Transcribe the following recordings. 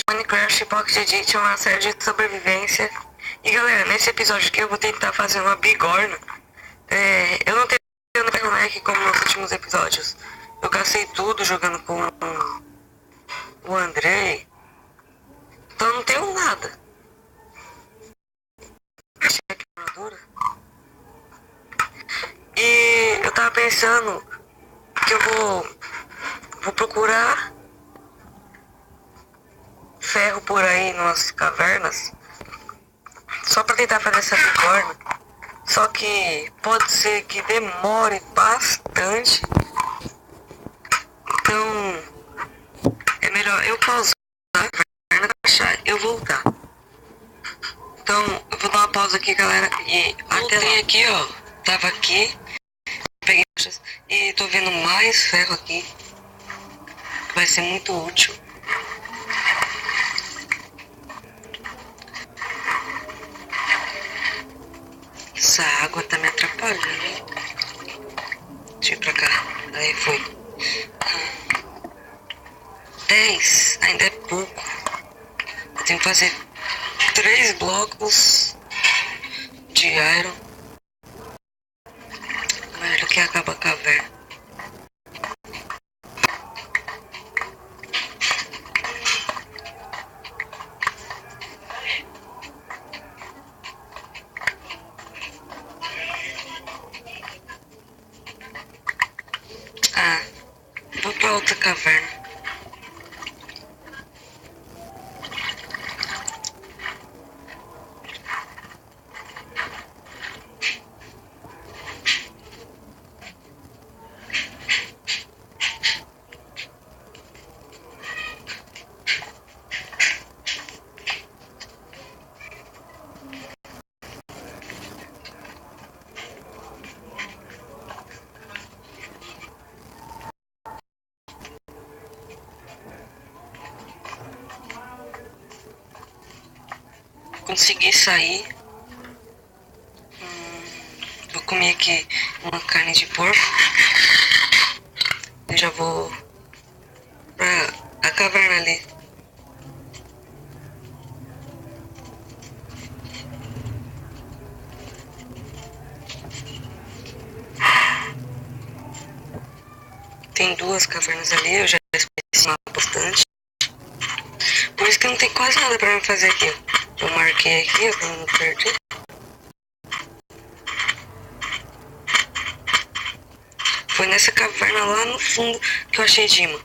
Minecraft Pocket Edition, uma série de sobrevivência. E galera, nesse episódio aqui eu vou tentar fazer uma bigorna. Eu não tenho Mac como nos últimos episódios. Eu gastei tudo jogando com o Andrei. Então eu não tenho nada. Achei a queimadura. E eu tava pensando que eu vou procurar ferro por aí nas cavernas. Só pra tentar fazer essa bigorna. Só que pode ser que demore bastante. Então é melhor eu pausar a caverna, achar eu voltar. Então eu vou dar uma pausa aqui, galera. E voltei aqui, ó. Tava aqui. Peguei e tô vendo mais ferro aqui. Vai ser muito útil. Essa água tá me atrapalhando. Deixa eu ir pra cá. Aí foi. 10. Ainda é pouco. Eu tenho que fazer 3 blocos de iron. Merda, que acaba a caverna. Vou pra outra caverna. Consegui sair. Vou comer aqui uma carne de porco. Eu já vou pra a caverna ali. Tem 2 cavernas ali, eu já esqueci bastante. Por isso que não tem quase nada pra me fazer aqui. Eu marquei aqui, pra não perder. Foi nessa caverna lá no fundo que eu achei Dima.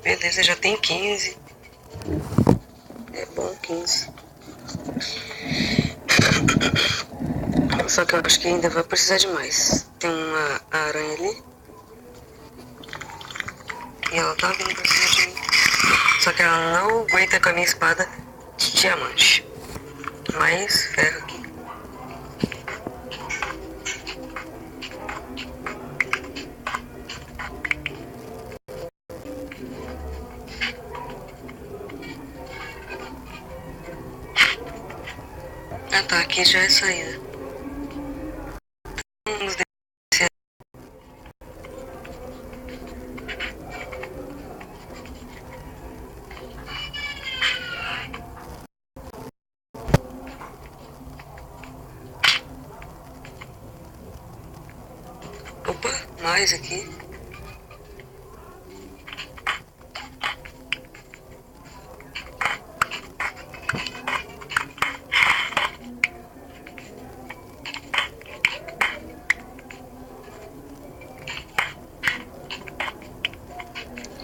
Beleza, já tem 15. É bom 15. Só que eu acho que ainda vai precisar de mais. Tem uma aranha ali. E ela tá vindo pra cima de mim. Só que ela não aguenta com a minha espada de diamante. Mais ferro aqui. Ah tá, aqui já é saída. Vamos descer. Opa, mais aqui.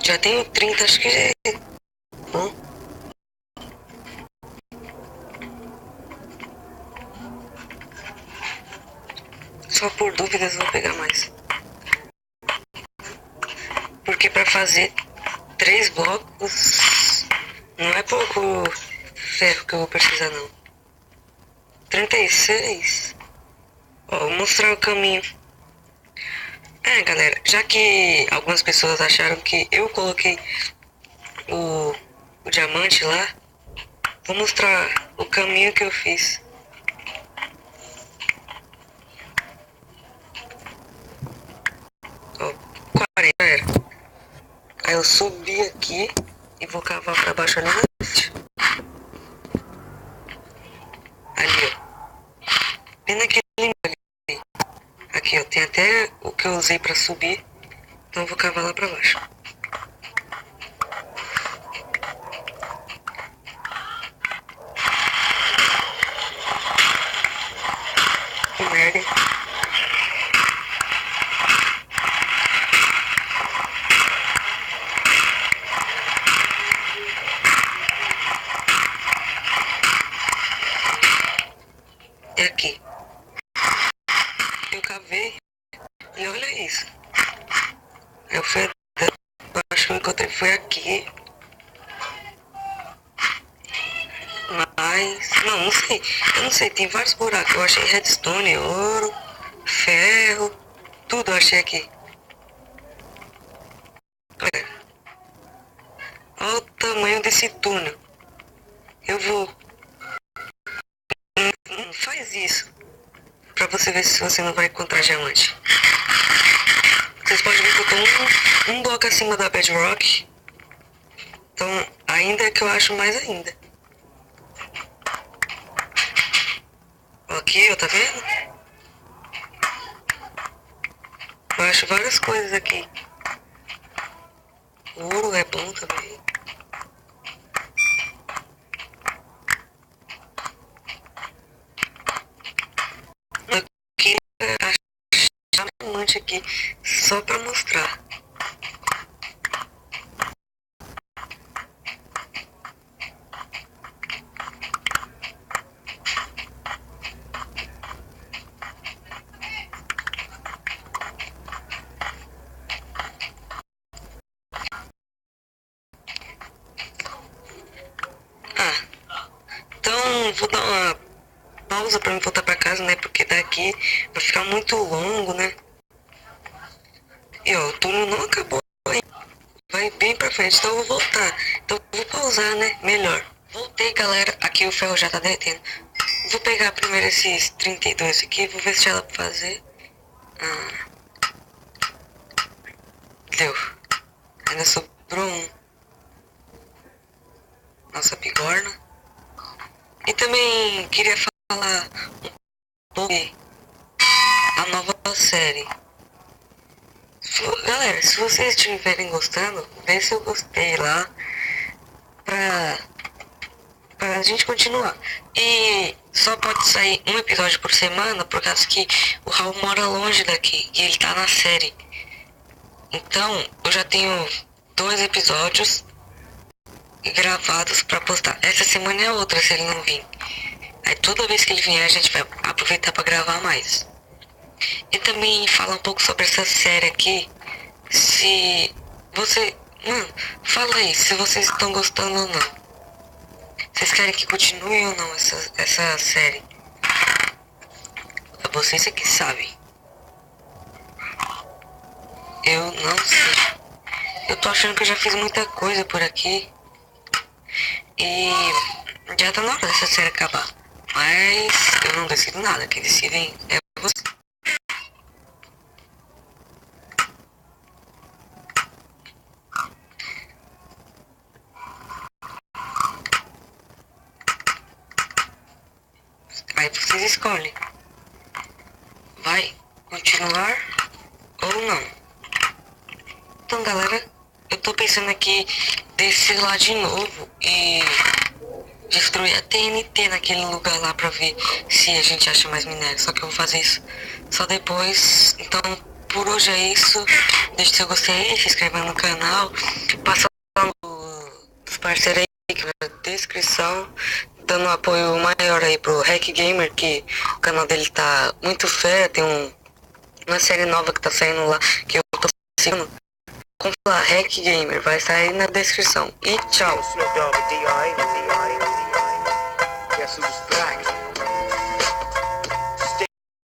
Já tenho 30, acho que já é bom. Só por dúvidas vou pegar mais. Porque pra fazer 3 blocos não é pouco ferro que eu vou precisar não. 36. Ó, vou mostrar o caminho. Galera, já que algumas pessoas acharam que eu coloquei o diamante lá, vou mostrar o caminho que eu fiz. Aí eu subi aqui e vou cavar pra baixo ali na frente. Ali, ó. Bem naquele ali. Aqui, ó. Tem até o que eu usei pra subir. Então eu vou cavar lá pra baixo. Que merda. É aqui. Eu cavei e olha isso. Eu fui acho que eu encontrei foi aqui. Mas, não sei. Eu não sei, tem vários buracos. Eu achei redstone, ouro, ferro, tudo eu achei aqui. Olha o tamanho desse túnel. Eu vou. Não faz isso. Pra você ver se você não vai encontrar diamante. Vocês podem ver que eu tô um bloco acima da bedrock. Então, ainda é que eu acho mais ainda. Aqui, ó, tá vendo? Eu acho várias coisas aqui. O ouro é bom também. Eu queria achar um diamante aqui só pra mostrar. Então vou dar uma pausa pra me voltar pra casa, né? Porque daqui vai ficar muito longo, né? E ó, o túnel não acabou ainda. Vai bem pra frente, então eu vou voltar. Então eu vou pausar, né? Melhor. Voltei, galera. Aqui o ferro já tá derretendo. Vou pegar primeiro esses 32 aqui. Vou ver se já dá pra fazer. Deu. Ainda sobrou um. Nossa bigorna. E também queria falar um pouco a nova série. Galera, se vocês estiverem gostando, vê se eu gostei lá pra gente continuar. E só pode sair um episódio por semana por causa que o Raul mora longe daqui e ele tá na série. Então eu já tenho 2 episódios gravados pra postar. Essa semana é outra se ele não vir. Aí toda vez que ele vier a gente vai aproveitar pra gravar mais. E também falar um pouco sobre essa série aqui. Se você... fala aí se vocês estão gostando ou não. Vocês querem que continue ou não essa série? É vocês é que sabem. Eu não sei. Eu tô achando que eu já fiz muita coisa por aqui. E já tá na hora dessa série acabar. Mas eu não decido nada. Quem decidem é você. Aí vocês escolhem. Vai continuar ou não. Então, galera, eu tô pensando aqui descer lá de novo e destruir a TNT naquele lugar lá pra ver se a gente acha mais minério. Só que eu vou fazer isso só depois. Então, por hoje é isso. Deixa seu gostei, se inscreva no canal. Passa lá nos parceiros aí que vai na descrição. Dando um apoio maior aí pro Hack Gamer, que o canal dele tá muito fera. Tem uma série nova que tá saindo lá, que eu tô assistindo. Compre lá, Hack Gamer, vai sair na descrição. E tchau.